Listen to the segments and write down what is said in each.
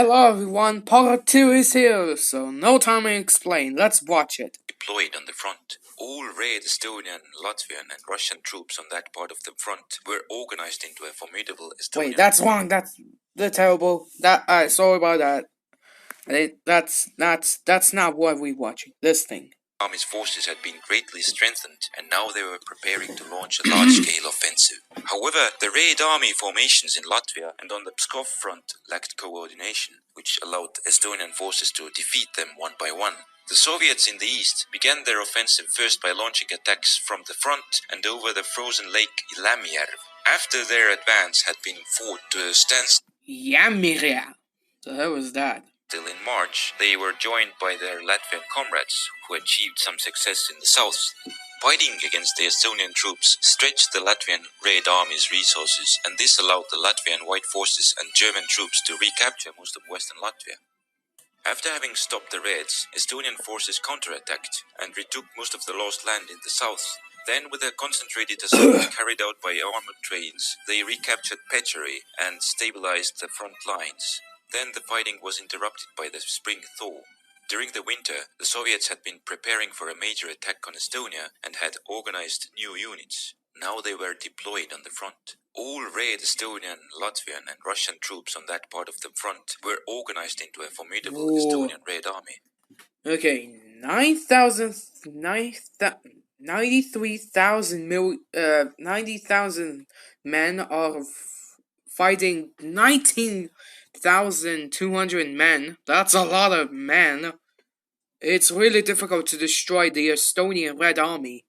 Hello everyone, part 2 is here, so no time to explain, let's watch it. Deployed on the front. All Red Estonian, Latvian and Russian troops on that part of the front were organized into a formidable Estonian... Wait, that's wrong, that's terrible. Sorry about that. That's not what we're watching, this thing. Army's forces had been greatly strengthened, and now they were preparing to launch a large-scale offensive. However, the Red Army formations in Latvia and on the Pskov front lacked coordination, which allowed Estonian forces to defeat them one by one. The Soviets in the east began their offensive first by launching attacks from the front and over the frozen lake Lamjärv. After their advance had been fought to a standstill... Yamiria. So how was that? Till in March, they were joined by their Latvian comrades, who achieved some success in the south. Fighting against the Estonian troops stretched the Latvian Red Army's resources, and this allowed the Latvian White Forces and German troops to recapture most of western Latvia. After having stopped the Reds, Estonian forces counterattacked and retook most of the lost land in the south. Then, with a concentrated assault carried out by armored trains, they recaptured Pecheri and stabilized the front lines. Then the fighting was interrupted by the spring thaw. During the winter, the Soviets had been preparing for a major attack on Estonia and had organized new units. Now they were deployed on the front. All Red Estonian, Latvian and Russian troops on that part of the front were organized into a formidable Estonian Red Army. Okay, 90,000 men are fighting 19,200 men. That's a lot of men. It's really difficult to destroy the Estonian Red Army.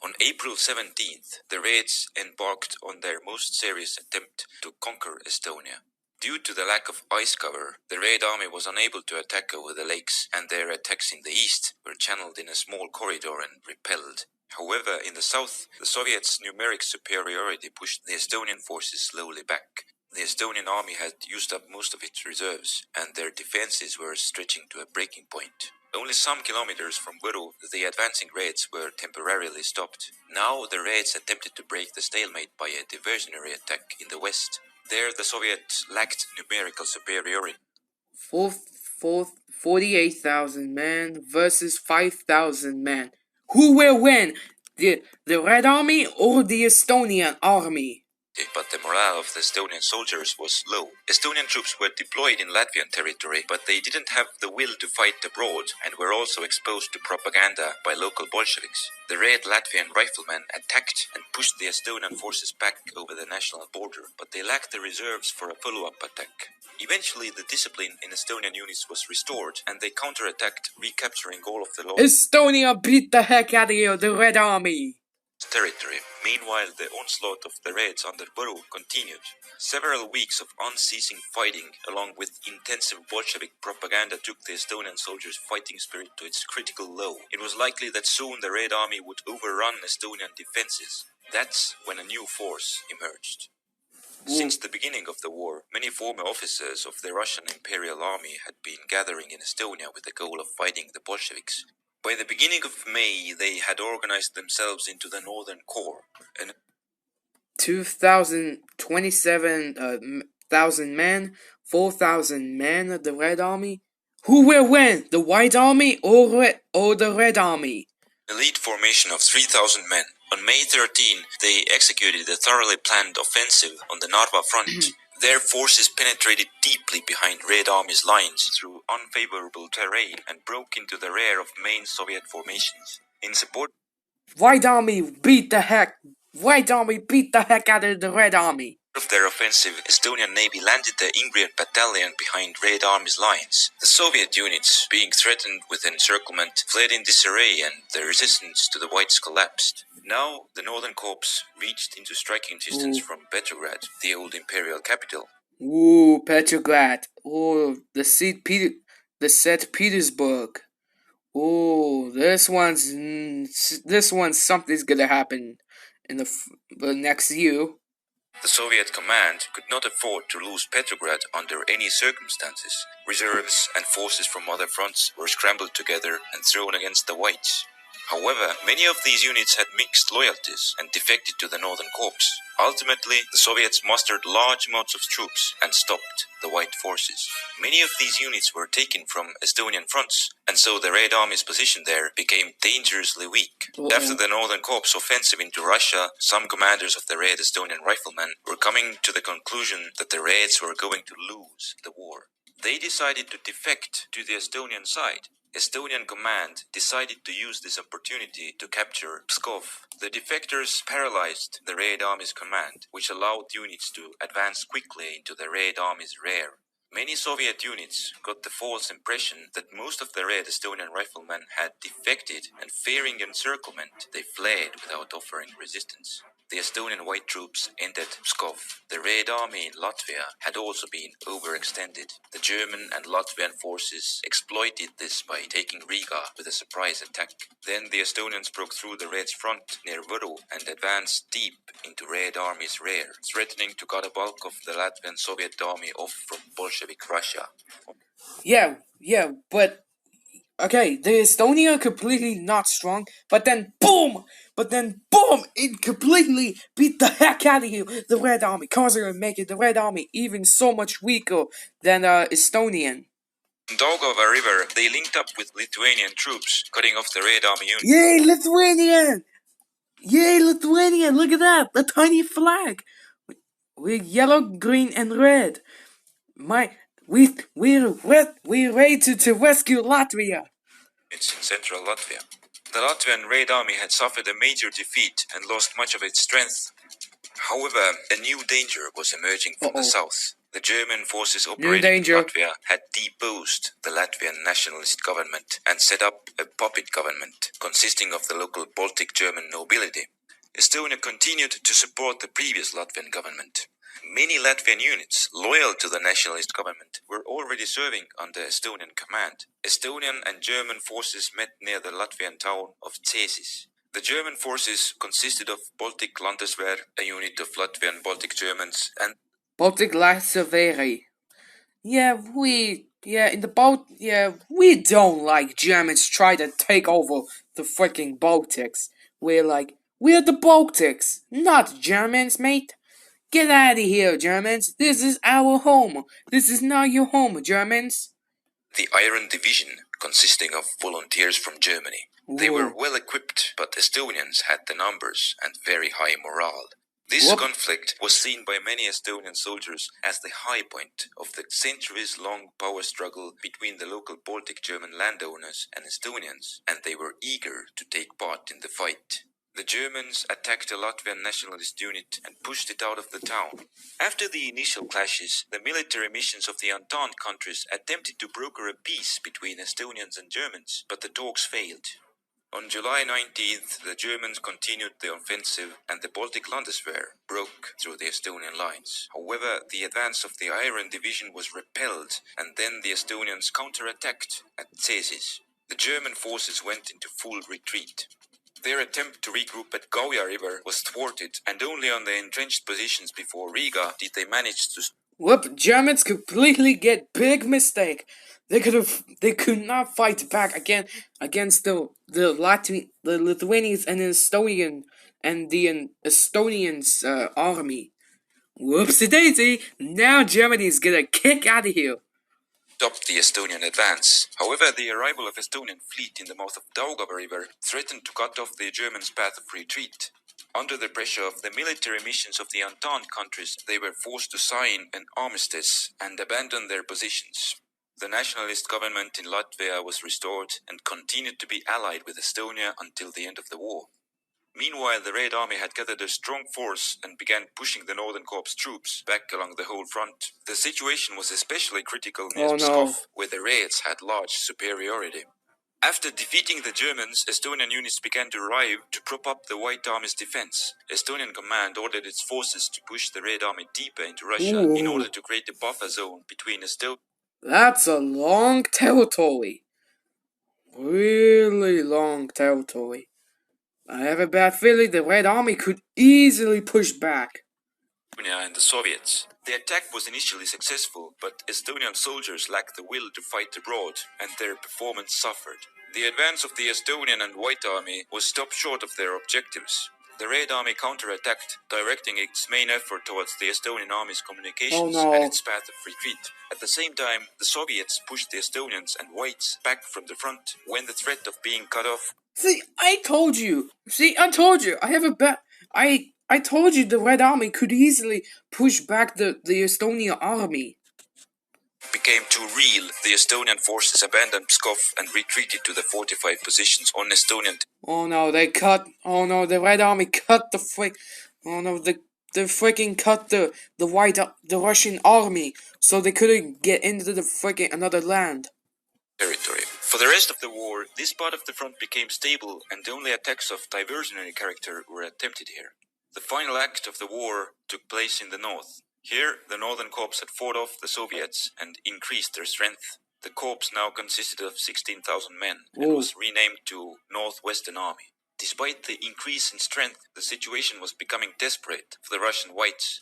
On April 17th, the Reds embarked on their most serious attempt to conquer Estonia. Due to the lack of ice cover, the Red Army was unable to attack over the lakes, and their attacks in the east were channeled in a small corridor and repelled. However, in the south, the Soviets' numeric superiority pushed the Estonian forces slowly back. The Estonian army had used up most of its reserves, and their defenses were stretching to a breaking point. Only some kilometers from Võru, the advancing Reds were temporarily stopped. Now the Reds attempted to break the stalemate by a diversionary attack in the west. There the Soviets lacked numerical superiority. 48,000 men versus 5,000 men. Who will win? The Red Army or the Estonian Army? But the morale of the Estonian soldiers was low. Estonian troops were deployed in Latvian territory, but they didn't have the will to fight abroad and were also exposed to propaganda by local Bolsheviks. The Red Latvian riflemen attacked and pushed the Estonian forces back over the national border, but they lacked the reserves for a follow-up attack. Eventually, the discipline in Estonian units was restored, and they counterattacked, recapturing all of the lost... Estonia beat the heck out of the Red Army! Territory. Meanwhile, the onslaught of the Reds under Võru continued. Several weeks of unceasing fighting, along with intensive Bolshevik propaganda, took the Estonian soldiers' fighting spirit to its critical low. It was likely that soon the Red Army would overrun Estonian defenses. That's when a new force emerged. Since the beginning of the war, many former officers of the Russian Imperial Army had been gathering in Estonia with the goal of fighting the Bolsheviks. By the beginning of May, they had organized themselves into the Northern Corps. 27,000 men, 4,000 men of the Red Army. Who will win, the White Army or the Red Army? Elite formation of 3,000 men. On May 13, they executed a thoroughly planned offensive on the Narva front. Their forces penetrated deeply behind Red Army's lines through unfavorable terrain and broke into the rear of main Soviet formations. In support, White Army beat the heck out of the Red Army. Of their offensive, Estonian Navy landed the Ingrid battalion behind Red Army's lines. The Soviet units, being threatened with encirclement, fled in disarray and the resistance to the Whites collapsed. Now, the Northern Corps reached into striking distance from Petrograd, the old imperial capital. Ooh, Petrograd. Ooh, the St. Petersburg. Ooh, this one's something's gonna happen in the next year. The Soviet command could not afford to lose Petrograd under any circumstances. Reserves and forces from other fronts were scrambled together and thrown against the Whites. However, many of these units had mixed loyalties and defected to the Northern Corps. Ultimately, the Soviets mustered large amounts of troops and stopped the White forces. Many of these units were taken from Estonian fronts, and so the Red Army's position there became dangerously weak. After the Northern Corps offensive into Russia, some commanders of the Red Estonian Riflemen were coming to the conclusion that the Reds were going to lose the war. They decided to defect to the Estonian side. Estonian command decided to use this opportunity to capture Pskov. The defectors paralyzed the Red Army's command, which allowed units to advance quickly into the Red Army's rear. Many Soviet units got the false impression that most of the Red Estonian Riflemen had defected, and fearing encirclement, they fled without offering resistance. The Estonian white troops entered Pskov. The Red Army in Latvia had also been overextended. The German and Latvian forces exploited this by taking Riga with a surprise attack. Then the Estonians broke through the Reds' front near Võru and advanced deep into Red Army's rear, threatening to cut a bulk of the Latvian Soviet army off from Bolshevik Russia. Yeah, but okay, the Estonia completely not strong, but then boom, it completely beat the heck out of you, the Red Army, causing making the Red Army even so much weaker than Estonian. On Daugava River, they linked up with Lithuanian troops, cutting off the Red Army unit. Yay, Lithuanian! Yay, Lithuanian! Look at that, the tiny flag with yellow, green, and red. We're ready to rescue Latvia. It's in central Latvia. The Latvian Red Army had suffered a major defeat and lost much of its strength. However, a new danger was emerging from the south. The German forces operating in Latvia had deposed the Latvian nationalist government and set up a puppet government consisting of the local Baltic German nobility. Estonia continued to support the previous Latvian government. Many Latvian units loyal to the nationalist government were already serving under Estonian command. Estonian and German forces met near the Latvian town of Cēsis. The German forces consisted of Baltic Landeswehr, a unit of Latvian Baltic Germans, and Baltic Landeswehr. We don't like Germans try to take over the freaking Baltics. We're the Baltics, not Germans, mate. Get out of here, Germans. This is our home. This is not your home, Germans. The Iron Division, consisting of volunteers from Germany. They were well equipped, but Estonians had the numbers and very high morale. This conflict was seen by many Estonian soldiers as the high point of the centuries-long power struggle between the local Baltic German landowners and Estonians, and they were eager to take part in the fight. The Germans attacked a Latvian nationalist unit and pushed it out of the town. After the initial clashes, the military missions of the Entente countries attempted to broker a peace between Estonians and Germans, but the talks failed. On July 19th, the Germans continued the offensive and the Baltic Landeswehr broke through the Estonian lines. However, the advance of the Iron Division was repelled, and then the Estonians counterattacked at Cēsis. The German forces went into full retreat. Their attempt to regroup at Gauja River was thwarted, and only on the entrenched positions before Riga did they manage to... Germans completely get big mistake. They could not fight back against the Lithuanians and the Estonians army. Whoopsie daisy! Now Germany's gonna kick out of here. Stopped the Estonian advance. However, the arrival of Estonian fleet in the mouth of Daugava River threatened to cut off the Germans' path of retreat. Under the pressure of the military missions of the Entente countries, they were forced to sign an armistice and abandon their positions. The nationalist government in Latvia was restored and continued to be allied with Estonia until the end of the war. Meanwhile, the Red Army had gathered a strong force and began pushing the Northern Corps troops back along the whole front. The situation was especially critical near Pskov, where the Reds had large superiority. After defeating the Germans, Estonian units began to arrive to prop up the White Army's defense. Estonian command ordered its forces to push the Red Army deeper into Russia in order to create a buffer zone between Estonia. That's a long territory. Really long territory. I have a bad feeling the Red Army could easily push back. And the Soviets. The attack was initially successful, but Estonian soldiers lacked the will to fight abroad, and their performance suffered. The advance of the Estonian and White Army was stopped short of their objectives. The Red Army counterattacked, directing its main effort towards the Estonian Army's communications and its path of retreat. At the same time, the Soviets pushed the Estonians and Whites back from the front when the threat of being cut off. See, I told you. I have a bet. I told you the Red Army could easily push back the Estonian army. Became too real, the Estonian forces abandoned Pskov and retreated to the fortified positions on Estonian. Oh no, the Red Army cut the frick. Oh no, they freaking cut the Russian army, so they couldn't get into the freaking another land. Territory. For the rest of the war, this part of the front became stable and only attacks of diversionary character were attempted here. The final act of the war took place in the north. Here, the Northern Corps had fought off the Soviets and increased their strength. The corps now consisted of 16,000 men and was renamed to Northwestern Army. Despite the increase in strength, the situation was becoming desperate for the Russian Whites.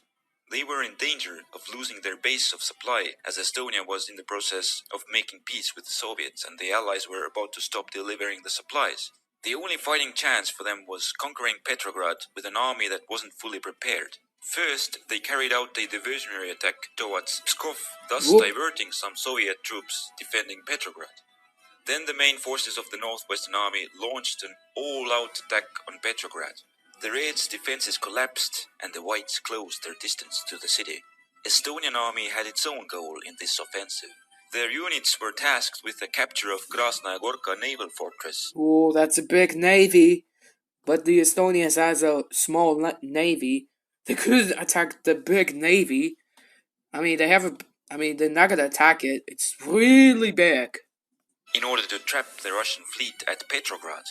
They were in danger of losing their base of supply as Estonia was in the process of making peace with the Soviets and the Allies were about to stop delivering the supplies. The only fighting chance for them was conquering Petrograd with an army that wasn't fully prepared. First, they carried out a diversionary attack towards Pskov, thus diverting some Soviet troops defending Petrograd. Then the main forces of the Northwestern Army launched an all-out attack on Petrograd. The Reds' defenses collapsed and the Whites closed their distance to the city. Estonian army had its own goal in this offensive. Their units were tasked with the capture of Krasnaya Gorka naval fortress. Oh, that's a big navy. But the Estonians has a small navy. They could attack the big navy. They're not gonna attack it. It's really big. In order to trap the Russian fleet at Petrograd.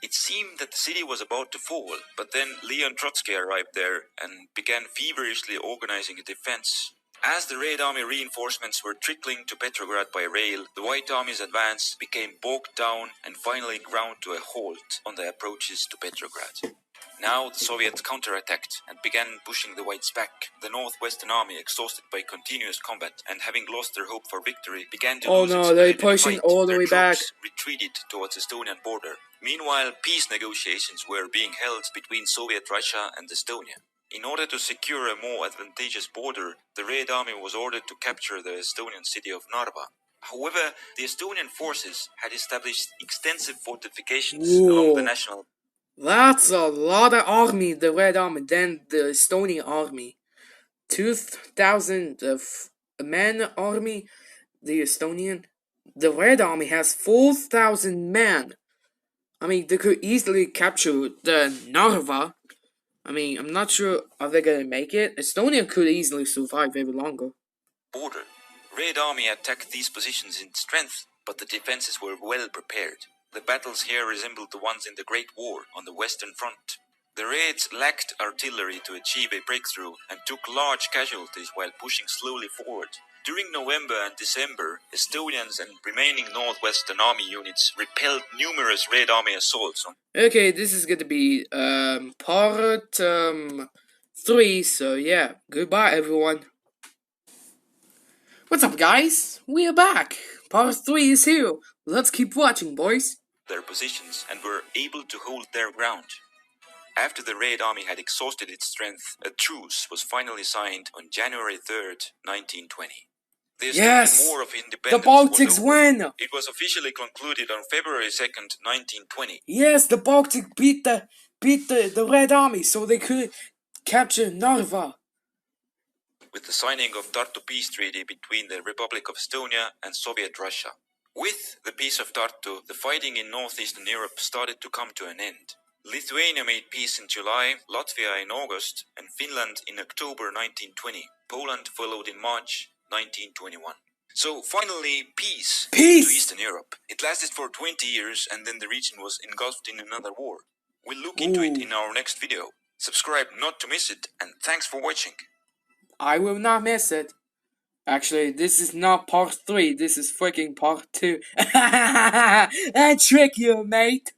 It seemed that the city was about to fall, but then Leon Trotsky arrived there and began feverishly organizing a defense. As the Red Army reinforcements were trickling to Petrograd by rail, the White Army's advance became bogged down and finally ground to a halt on the approaches to Petrograd. Now the Soviets counterattacked and began pushing the Whites back. The Northwestern Army, exhausted by continuous combat and having lost their hope for victory, began to lose its they're ability to pushing fight. all the Their way back. troops retreated towards Estonian border. Meanwhile, peace negotiations were being held between Soviet Russia and Estonia. In order to secure a more advantageous border, the Red Army was ordered to capture the Estonian city of Narva. However, the Estonian forces had established extensive fortifications along the national. That's a lot of army, the Red Army, than the Estonian army. 2,000 men army, the Estonian. The Red Army has 4,000 men. They could easily capture the Narva. I'm not sure are they gonna make it. Estonia could easily survive very longer. Border. Red Army attacked these positions in strength, but the defenses were well prepared. The battles here resembled the ones in the Great War on the Western Front. The Reds lacked artillery to achieve a breakthrough and took large casualties while pushing slowly forward. During November and December, Estonians and remaining Northwestern Army units repelled numerous Red Army assaults on. Okay, this is gonna be part 3, so yeah, goodbye everyone. What's up guys? We are back. Part 3 is here. Let's keep watching, boys. Their positions and were able to hold their ground. After the Red Army had exhausted its strength, a truce was finally signed on January 3rd, 1920. The Estonian War of Independence the Baltics was over. win! It was officially concluded on February 2nd, 1920. Yes, the Baltics beat the Red Army so they could capture Narva. With the signing of Tartu Peace Treaty between the Republic of Estonia and Soviet Russia. With the Peace of Tartu, the fighting in northeastern Europe started to come to an end. Lithuania made peace in July, Latvia in August, and Finland in October 1920. Poland followed in March 1921. So finally, peace to Eastern Europe. It lasted for 20 years and then the region was engulfed in another war. We'll look into it in our next video. Subscribe not to miss it and thanks for watching. I will not miss it. Actually, this is not part 3, this is freaking part 2. I trick you, mate.